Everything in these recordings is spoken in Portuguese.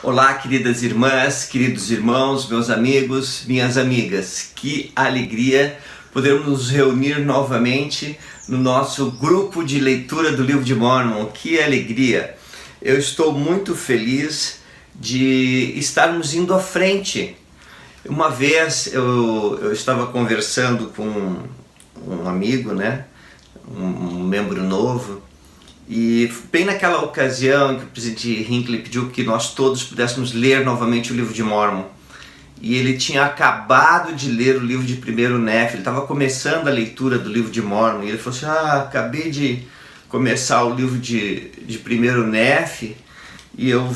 Olá, queridas irmãs, queridos irmãos, meus amigos, minhas amigas. Que alegria podermos nos reunir novamente no nosso grupo de leitura do Livro de Mórmon. Que alegria! Eu estou muito feliz de estarmos indo à frente. Uma vez eu estava conversando com um amigo, um membro novo, e bem naquela ocasião que o presidente Hinckley pediu que nós todos pudéssemos ler novamente o Livro de Mórmon. E ele tinha acabado de ler o livro de 1º Nephi, ele estava começando a leitura do Livro de Mórmon, e ele falou assim, acabei de começar o livro de 1º Nephi, e eu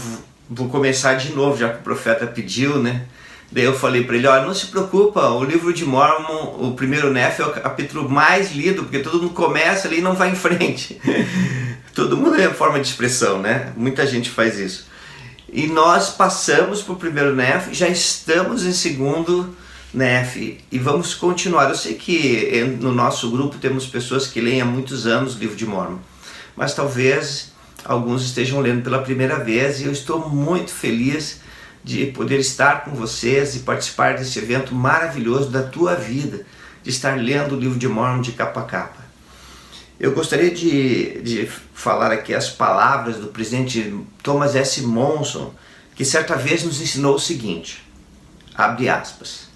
vou começar de novo, já que o profeta pediu, né? Daí eu falei para ele, olha, não se preocupa, o Livro de Mórmon, o 1º Nephi é o capítulo mais lido, porque todo mundo começa ali e não vai em frente. Todo mundo é forma de expressão, né? Muita gente faz isso. E nós passamos para o 1º Nephi, já estamos em 2º Nephi e vamos continuar. Eu sei que no nosso grupo temos pessoas que leem há muitos anos o Livro de Mórmon, mas talvez alguns estejam lendo pela primeira vez, e eu estou muito feliz de poder estar com vocês e participar desse evento maravilhoso da tua vida, de estar lendo o Livro de Mórmon de capa a capa. Eu gostaria de falar aqui as palavras do presidente Thomas S. Monson, que certa vez nos ensinou o seguinte, abre aspas,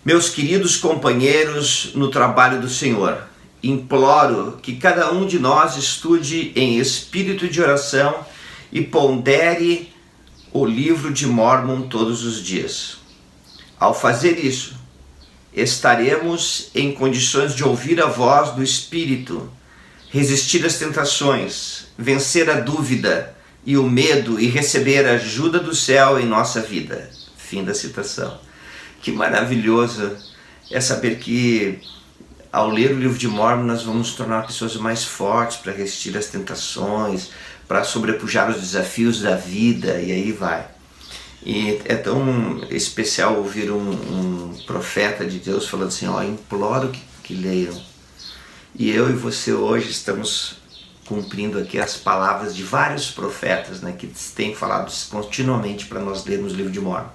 meus queridos companheiros no trabalho do Senhor, imploro que cada um de nós estude em espírito de oração e pondere o Livro de Mórmon todos os dias. Ao fazer isso, estaremos em condições de ouvir a voz do Espírito, resistir às tentações, vencer a dúvida e o medo e receber a ajuda do céu em nossa vida. Fim da citação. Que maravilhoso é saber que ao ler o Livro de Mórmon nós vamos nos tornar pessoas mais fortes para resistir às tentações, para sobrepujar os desafios da vida, e aí vai. E é tão especial ouvir um profeta de Deus falando assim, imploro que leiam. E eu e você hoje estamos cumprindo aqui as palavras de vários profetas, que têm falado continuamente para nós lermos o Livro de Mórmon.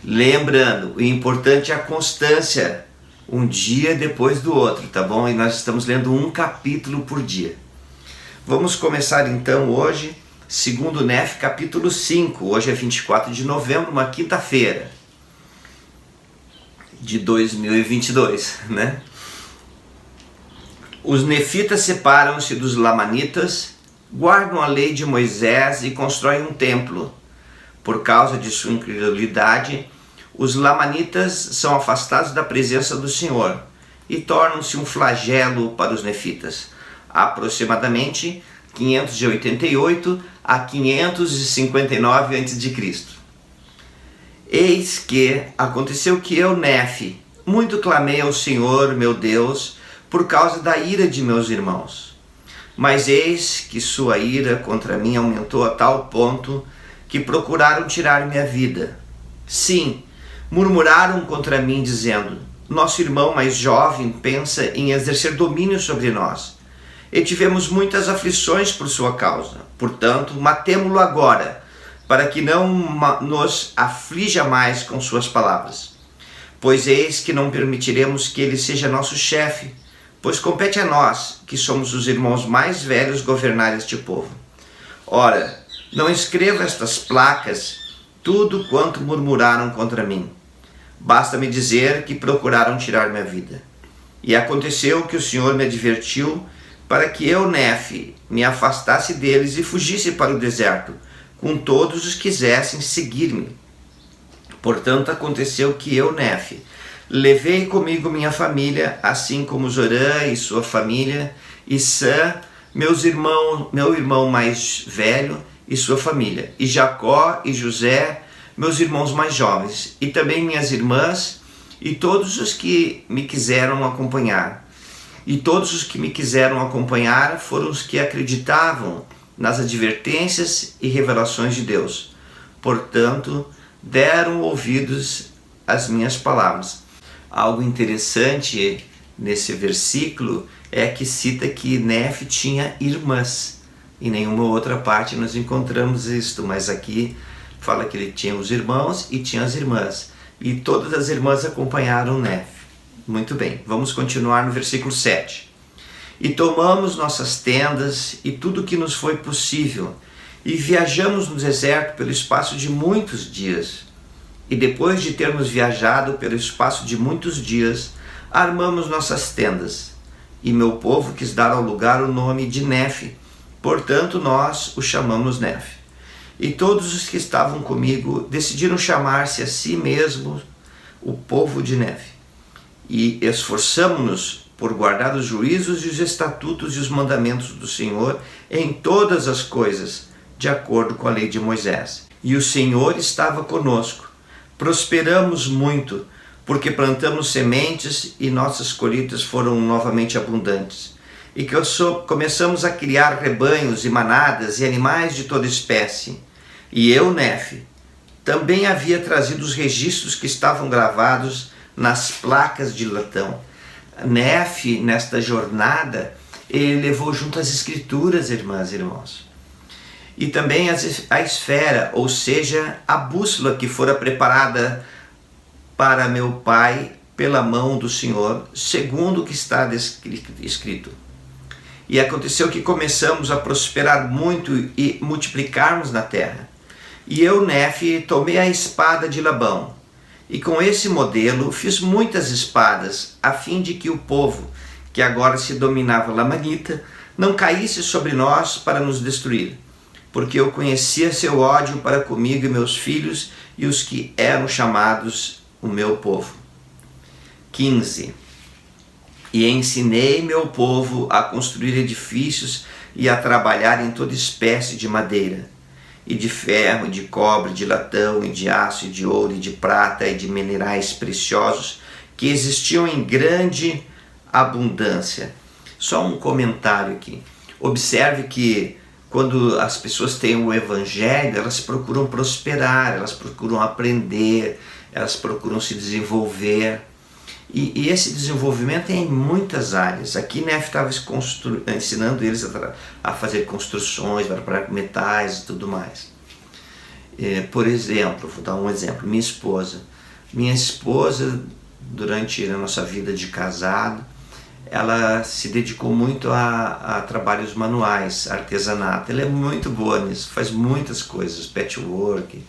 Lembrando, o importante é a constância, um dia depois do outro, tá bom? E nós estamos lendo um capítulo por dia. Vamos começar então hoje, 2º Nephi, capítulo 5. Hoje é 24 de novembro, uma quinta-feira de 2022, Os nefitas separam-se dos lamanitas, guardam a lei de Moisés e constroem um templo. Por causa de sua incredulidade, os lamanitas são afastados da presença do Senhor e tornam-se um flagelo para os nefitas. Aproximadamente 588 a 559 a.C. Eis que aconteceu que eu, Nephi, muito clamei ao Senhor, meu Deus, por causa da ira de meus irmãos. Mas eis que sua ira contra mim aumentou a tal ponto que procuraram tirar minha vida. Sim, murmuraram contra mim, dizendo, nosso irmão mais jovem pensa em exercer domínio sobre nós. E tivemos muitas aflições por sua causa. Portanto, matemo-lo agora, para que não nos aflija mais com suas palavras. Pois eis que não permitiremos que ele seja nosso chefe, pois compete a nós, que somos os irmãos mais velhos, governar este povo. Ora, não escreva estas placas tudo quanto murmuraram contra mim. Basta-me dizer que procuraram tirar minha vida. E aconteceu que o Senhor me advertiu para que eu, Nephi, me afastasse deles e fugisse para o deserto, com todos os que quisessem seguir-me. Portanto, aconteceu que eu, Nephi, levei comigo minha família, assim como Zorã e sua família, e Sam, meu irmão mais velho e sua família, e Jacó e José, meus irmãos mais jovens, e também minhas irmãs, e todos os que me quiseram acompanhar. E todos os que me quiseram acompanhar foram os que acreditavam nas advertências e revelações de Deus. Portanto, deram ouvidos às minhas palavras. Algo interessante nesse versículo é que cita que Nephi tinha irmãs. Em nenhuma outra parte nós encontramos isto, mas aqui fala que ele tinha os irmãos e tinha as irmãs. E todas as irmãs acompanharam Nefe. Muito bem, vamos continuar no versículo 7. E tomamos nossas tendas e tudo o que nos foi possível, e viajamos no deserto pelo espaço de muitos dias. E depois de termos viajado pelo espaço de muitos dias, armamos nossas tendas. E meu povo quis dar ao lugar o nome de Nefe, portanto nós o chamamos Nefe. E todos os que estavam comigo decidiram chamar-se a si mesmos o povo de Nefe. E esforçamo-nos por guardar os juízos e os estatutos e os mandamentos do Senhor em todas as coisas, de acordo com a lei de Moisés. E o Senhor estava conosco. Prosperamos muito, porque plantamos sementes e nossas colheitas foram novamente abundantes. E que começamos a criar rebanhos e manadas e animais de toda espécie. E eu, Nefe, também havia trazido os registros que estavam gravados nas placas de latão. Nefe, nesta jornada, ele levou junto as escrituras, irmãs e irmãos. E também a esfera, ou seja, a bússola que fora preparada para meu pai pela mão do Senhor, segundo o que está escrito. E aconteceu que começamos a prosperar muito e multiplicarmos na terra. E eu, Nefe, tomei a espada de Labão. E com esse modelo fiz muitas espadas, a fim de que o povo, que agora se dominava lamanita, não caísse sobre nós para nos destruir. Porque eu conhecia seu ódio para comigo e meus filhos e os que eram chamados o meu povo. 15. E ensinei meu povo a construir edifícios e a trabalhar em toda espécie de madeira, e de ferro, de cobre, de latão, e de aço, e de ouro, e de prata, e de minerais preciosos, que existiam em grande abundância. Só um comentário aqui. Observe que quando as pessoas têm o Evangelho, elas procuram prosperar, elas procuram aprender, elas procuram se desenvolver. E esse desenvolvimento é em muitas áreas. Aqui Nefe estava ensinando eles a fazer construções, para metais e tudo mais. Por exemplo, vou dar um exemplo, minha esposa. Minha esposa, durante a nossa vida de casado, ela se dedicou muito a trabalhos manuais, artesanato. Ela é muito boa nisso, faz muitas coisas, patchwork,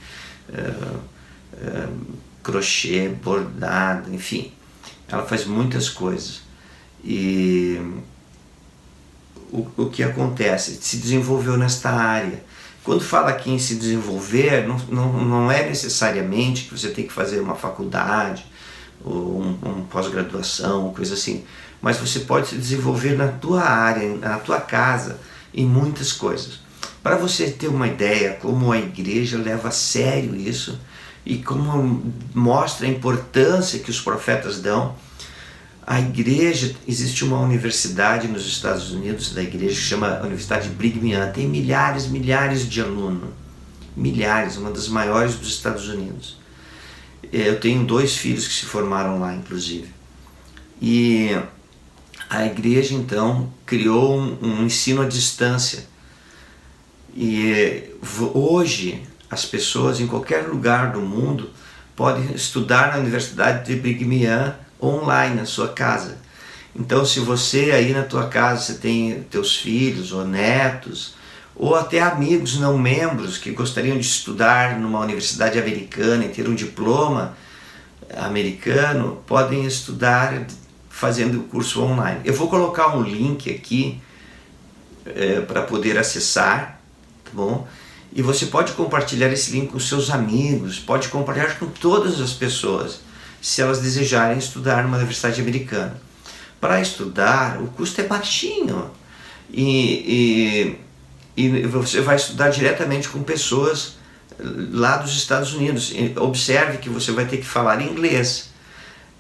crochê, bordado, enfim. Ela faz muitas coisas. E o que acontece? Se desenvolveu nesta área. Quando fala aqui em se desenvolver, não é necessariamente que você tem que fazer uma faculdade, ou um pós-graduação, coisa assim. Mas você pode se desenvolver na tua área, na tua casa, em muitas coisas. Para você ter uma ideia como a igreja leva a sério isso, e como mostra a importância que os profetas dão, a igreja, existe uma universidade nos Estados Unidos, da igreja, que chama Universidade Brigham Young, tem milhares de alunos, milhares, uma das maiores dos Estados Unidos. Eu tenho 2 filhos que se formaram lá, inclusive. E a igreja, então, criou um ensino à distância. E hoje, as pessoas em qualquer lugar do mundo podem estudar na Universidade de Brigham Young online, na sua casa. Então, se você aí na tua casa você tem teus filhos ou netos, ou até amigos não membros que gostariam de estudar numa universidade americana e ter um diploma americano, podem estudar fazendo o curso online. Eu vou colocar um link aqui para poder acessar, tá bom? E você pode compartilhar esse link com seus amigos, pode compartilhar com todas as pessoas, se elas desejarem estudar numa universidade americana. Para estudar, o custo é baixinho e você vai estudar diretamente com pessoas lá dos Estados Unidos. Observe que você vai ter que falar inglês.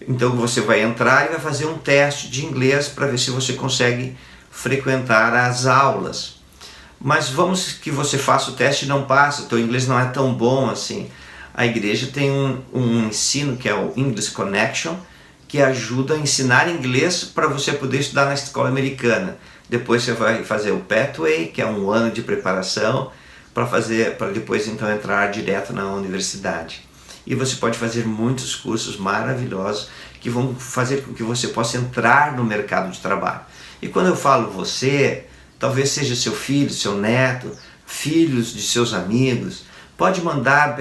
Então você vai entrar e vai fazer um teste de inglês para ver se você consegue frequentar as aulas. Mas vamos que você faça o teste e não passa, teu inglês não é tão bom assim. A igreja tem um ensino que é o English Connection, que ajuda a ensinar inglês para você poder estudar na escola americana. depois você vai fazer o Pathway, que é um ano de preparação para depois então entrar direto na universidade. E você pode fazer muitos cursos maravilhosos que vão fazer com que você possa entrar no mercado de trabalho. E quando eu falo você, talvez seja seu filho, seu neto, filhos de seus amigos, pode mandar,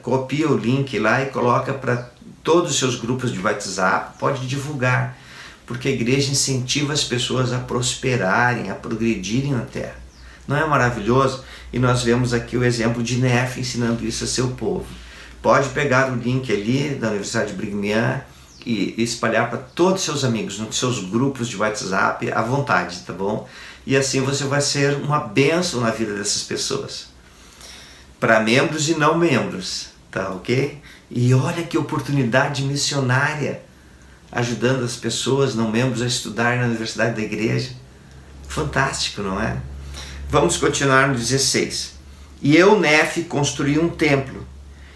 copia o link lá e coloca para todos os seus grupos de WhatsApp, pode divulgar, porque a igreja incentiva as pessoas a prosperarem, a progredirem na terra. Não é maravilhoso? E nós vemos aqui o exemplo de Nefe ensinando isso a seu povo. Pode pegar o link ali da Universidade de Brigham Young e espalhar para todos os seus amigos, nos seus grupos de WhatsApp, à vontade, tá bom? E assim você vai ser uma bênção na vida dessas pessoas. Para membros e não membros, tá ok? E olha que oportunidade missionária, ajudando as pessoas não membros a estudar na universidade da igreja. Fantástico, não é? Vamos continuar no 16. E eu, Nefe, construí um templo,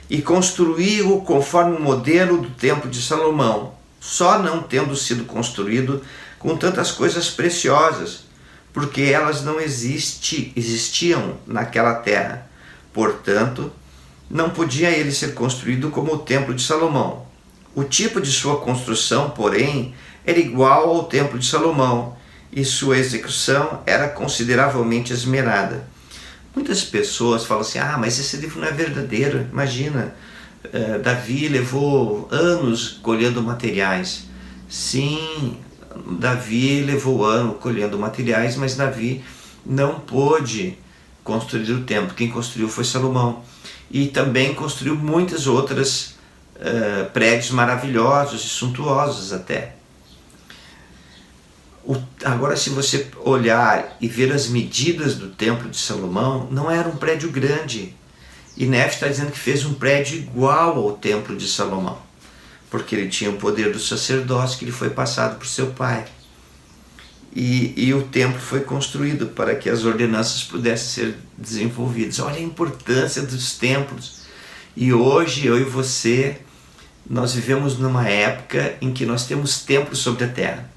e construí-o conforme o modelo do templo de Salomão, só não tendo sido construído com tantas coisas preciosas, porque elas não existiam naquela terra. Portanto, não podia ele ser construído como o templo de Salomão. O tipo de sua construção, porém, era igual ao templo de Salomão, e sua execução era consideravelmente esmerada. Muitas pessoas falam assim, mas esse livro não é verdadeiro. Imagina, Davi levou anos colhendo materiais. Sim, Davi levou anos colhendo materiais, mas Davi não pôde construir o templo. Quem construiu foi Salomão. E também construiu muitas outras prédios maravilhosos e suntuosos até. Agora, se você olhar e ver as medidas do templo de Salomão, não era um prédio grande. E Nefe está dizendo que fez um prédio igual ao templo de Salomão, porque ele tinha o poder do sacerdócio que lhe foi passado por seu pai. E o templo foi construído para que as ordenanças pudessem ser desenvolvidas. Olha a importância dos templos. E hoje, eu e você, nós vivemos numa época em que nós temos templos sobre a terra.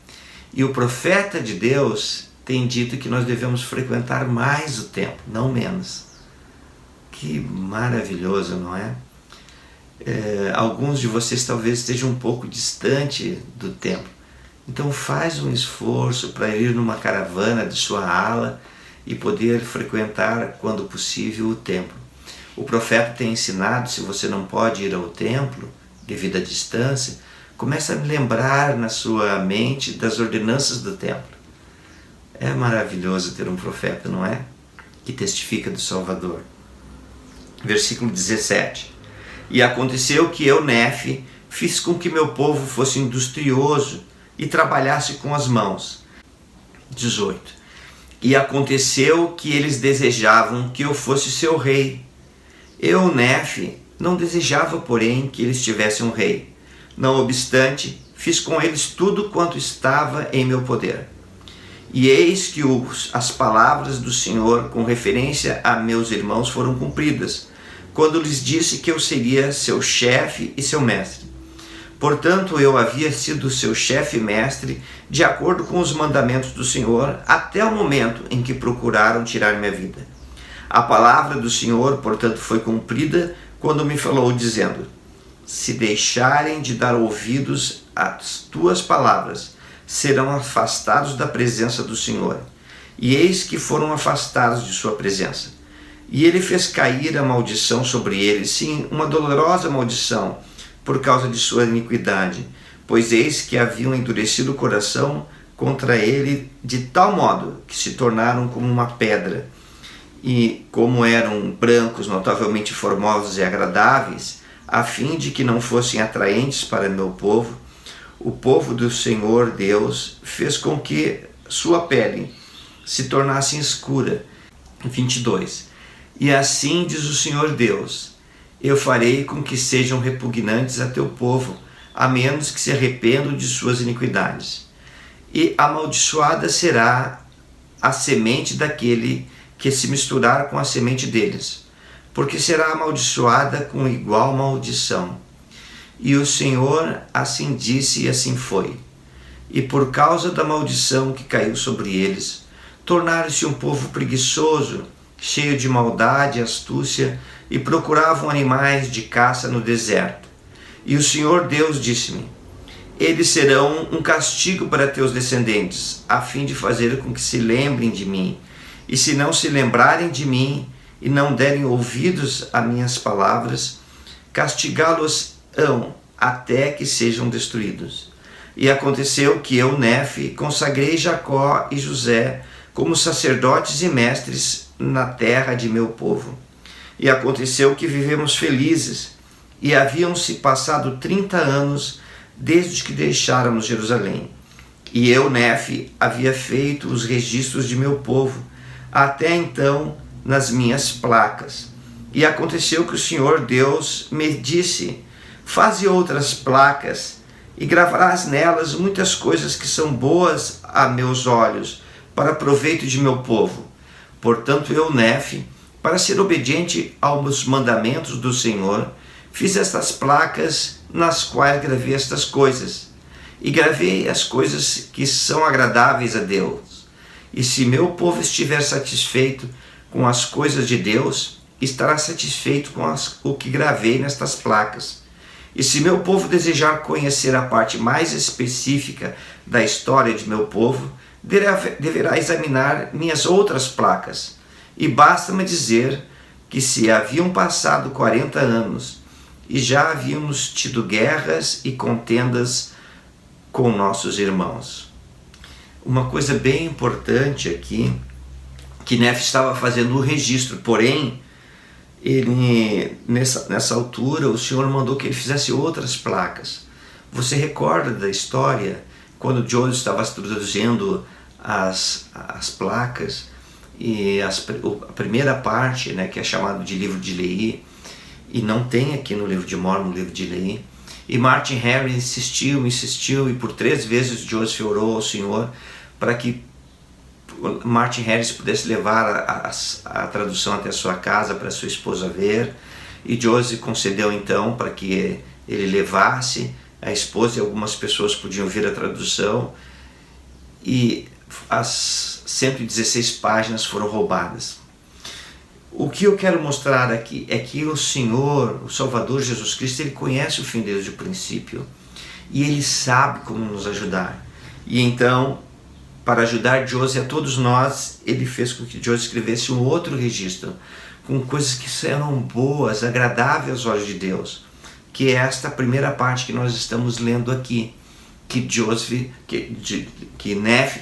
E o profeta de Deus tem dito que nós devemos frequentar mais o templo, não menos. Que maravilhoso, não é? Alguns de vocês talvez estejam um pouco distante do templo. Então faz um esforço para ir numa caravana de sua ala e poder frequentar, quando possível, o templo. O profeta tem ensinado, se você não pode ir ao templo, devido à distância, comece a lembrar na sua mente das ordenanças do templo. É maravilhoso ter um profeta, não é? Que testifica do Salvador. Versículo 17. E aconteceu que eu, Nefe, fiz com que meu povo fosse industrioso e trabalhasse com as mãos. 18. E aconteceu que eles desejavam que eu fosse seu rei. Eu, Nefe, não desejava, porém, que eles tivessem um rei. Não obstante, fiz com eles tudo quanto estava em meu poder. E eis que as palavras do Senhor com referência a meus irmãos foram cumpridas, quando lhes disse que eu seria seu chefe e seu mestre. Portanto, eu havia sido seu chefe e mestre, de acordo com os mandamentos do Senhor, até o momento em que procuraram tirar minha vida. A palavra do Senhor, portanto, foi cumprida quando me falou, dizendo: se deixarem de dar ouvidos às tuas palavras, serão afastados da presença do Senhor. E eis que foram afastados de sua presença. E ele fez cair a maldição sobre eles, sim, uma dolorosa maldição, por causa de sua iniquidade, pois eis que haviam endurecido o coração contra ele de tal modo que se tornaram como uma pedra. E como eram brancos, notavelmente formosos e agradáveis, a fim de que não fossem atraentes para meu povo, o povo do Senhor Deus fez com que sua pele se tornasse escura. 22. E assim diz o Senhor Deus: eu farei com que sejam repugnantes a teu povo, a menos que se arrependam de suas iniquidades. E amaldiçoada será a semente daquele que se misturar com a semente deles, porque será amaldiçoada com igual maldição. E o Senhor assim disse e assim foi. E por causa da maldição que caiu sobre eles, tornaram-se um povo preguiçoso, cheio de maldade e astúcia, e procuravam animais de caça no deserto. E o Senhor Deus disse-me: eles serão um castigo para teus descendentes, a fim de fazer com que se lembrem de mim. E se não se lembrarem de mim e não derem ouvidos a minhas palavras, castigá-los-ão até que sejam destruídos. E aconteceu que eu, Nefe, consagrei Jacó e José como sacerdotes e mestres na terra de meu povo. E aconteceu que vivemos felizes, e haviam-se passado 30 anos desde que deixáramos Jerusalém. E eu, Nefe, havia feito os registros de meu povo, até então nas minhas placas. E aconteceu que o Senhor Deus me disse: faze outras placas, e gravarás nelas muitas coisas que são boas a meus olhos, para proveito de meu povo. Portanto, eu, Nefe, para ser obediente aos mandamentos do Senhor, fiz estas placas, nas quais gravei estas coisas. E gravei as coisas que são agradáveis a Deus. E se meu povo estiver satisfeito com as coisas de Deus, estará satisfeito com o que gravei nestas placas. E se meu povo desejar conhecer a parte mais específica da história de meu povo, deverá examinar minhas outras placas. E basta-me dizer que se haviam passado 40 anos e já havíamos tido guerras e contendas com nossos irmãos. Uma coisa bem importante aqui, que Nefe estava fazendo o registro, porém, ele, nessa altura, o Senhor mandou que ele fizesse outras placas. Você recorda da história, quando Joseph estava traduzindo as placas, e a primeira parte, né, que é chamado de livro de Lehi, e não tem aqui no livro de Mórmon, no livro de Lehi, e Martin Harris insistiu, e por 3 vezes Joseph orou ao Senhor para que Martin Harris pudesse levar a tradução até a sua casa para sua esposa ver, e Joseph concedeu então para que ele levasse a esposa, e algumas pessoas podiam ver a tradução, e as 116 páginas foram roubadas. O que eu quero mostrar aqui é que o Senhor, o Salvador Jesus Cristo, ele conhece o fim desde o princípio, e ele sabe como nos ajudar. E então, para ajudar Joseph e a todos nós, ele fez com que Joseph escrevesse um outro registro, com coisas que eram boas, agradáveis aos olhos de Deus, que é esta primeira parte que nós estamos lendo aqui, que que Nefe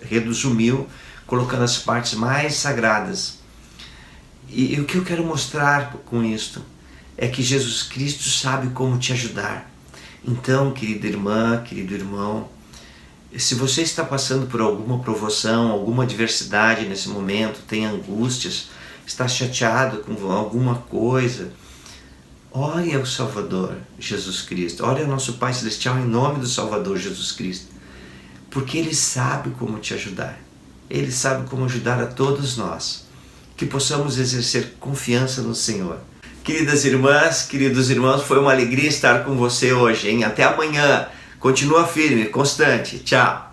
resumiu, colocando as partes mais sagradas. E o que eu quero mostrar com isto é que Jesus Cristo sabe como te ajudar. Então, querida irmã, querido irmão, se você está passando por alguma provação, alguma adversidade nesse momento, tem angústias, está chateado com alguma coisa, ore ao Salvador Jesus Cristo, ore ao nosso Pai Celestial em nome do Salvador Jesus Cristo, porque Ele sabe como te ajudar, Ele sabe como ajudar a todos nós, que possamos exercer confiança no Senhor. Queridas irmãs, queridos irmãos, foi uma alegria estar com você hoje, hein? Até amanhã, continua firme, constante, tchau!